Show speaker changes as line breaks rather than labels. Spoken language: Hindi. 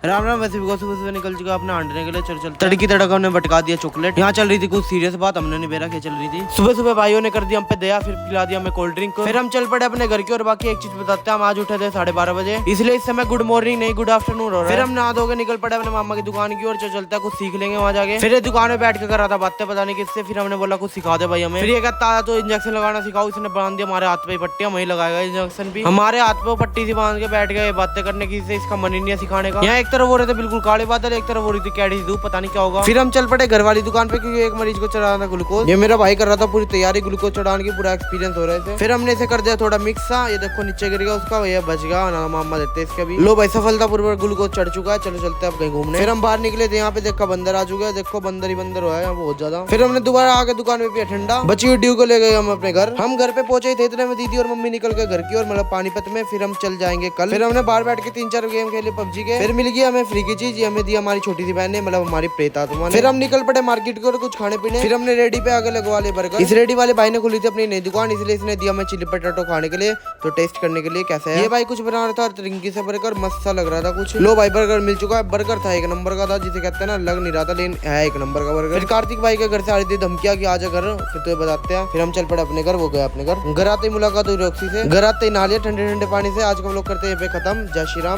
राम राम। वैसे भी सुबह सुबह निकल चुका अपने आंटने के लिए। चल चल तड़की तड़का हमने बटका दिया चॉकलेट। यहाँ चल रही थी कुछ सीरियस बात, हमने नहीं बेरा क्या चल रही थी। सुबह सुबह भाइयों ने कर दिया हम पे दया, फिर पिला दिया हमें कोल्ड ड्रिंक। फिर हम चल पड़े अपने घर की। और बाकी एक चीज बताते हैं, हम आज उठे थे 12:30 बजे, इसलिए इस समय गुड मॉर्निंग नहीं गुड आफ्टरनून हो रहा है। फिर हम नहा धो के निकल पड़े अपने मामा की दुकान की ओर। चलता है कुछ सीख लेंगे वहाँ जाके। फिर दुकान में बैठ के कर रहा था बातें, पता नहीं किससे। फिर हमने बोला कुछ सिखा दे भाई हमें। फिर ये कहता है तो इंजेक्शन लगाना सिखाओ। इसने बांध दिया हमारे हाथ पे पट्टी, वही लगाएगा इंजेक्शन भी हमारे हाथ पे पट्टी से बांध के बैठ गए बातें करने की। इसका मन ही नहीं है सिखाने का। यहाँ एक तरफ हो रहे थे बिल्कुल काले बादल, एक तरफ हो रही थी कैडी धूप, पता नहीं क्या होगा। फिर हम चल पड़े घर वाली दुकान पे, क्योंकि एक मरीज को चढ़ाना था ग्लूकोज। ये मेरा भाई कर रहा था पूरी तैयारी ग्लूकोज चढ़ाने की, पूरा एक्सपीरियंस हो रहे थे। फिर हमने इसे कर दिया थोड़ा मिक्स सा, ये देखो नीचे गिर गया उसका, ये बच गया ना, मामा देते इसके भी। लो भाई सफलतापूर्वक ग्लूकोज चढ़ चुका है। चलो चलते हैं अब कहीं घूमने। फिर हम बाहर निकले थे, यहाँ पे देखा बंदर आ चुका है। देखो बंदर ही बंदर हुआ है बहुत ज्यादा। फिर हमने दोबारा आके दुकान में पिया ठंडा। बची हुई ड्यू को ले गए हम अपने घर। हम घर पे पहुंचे थे इतने में दीदी और मम्मी निकल गए घर की ओर, मतलब पानीपत में। फिर हम चल जाएंगे कल। फिर हमने बाहर बैठ के 3-4 गेम खेले पबजी के। फिर मिल गया हमें फ्री की चीज, हमें दी हमारी छोटी सी बहन ने, मतलब हमारी प्रेतात्मा ने। फिर हम निकल पड़े मार्केट को कुछ खाने पीने। फिर हमने रेडी पे आगे लगवा ले बर्गर। इस रेडी वाले भाई ने खोली थी अपनी नई दुकान, इसलिए इसने दिया हमें चिली पटेटो खाने के लिए, तो टेस्ट करने के लिए कैसा है। ये भाई कुछ बना रहा था रिंकी से बर्गर, मस्त सा लग रहा था कुछ। लो भाई बर्गर मिल चुका है। बर्गर था 1 नंबर का था, जिसे कहते हैं ना, लग नहीं रहा था लेकिन है 1 नंबर का बर्गर। फिर कार्तिक भाई के घर से आ रही थी धमकिया की आजा घर, फिर तो बताते हैं। फिर हम चल पड़े अपने घर, वो गया अपने घर। घर आते ही मुलाकात हुई रॉक्सी से। घर आते ही नहा लिया ठंडे ठंडे पानी से। आज हम लोग करते हैं पे खत्म। जय श्री राम।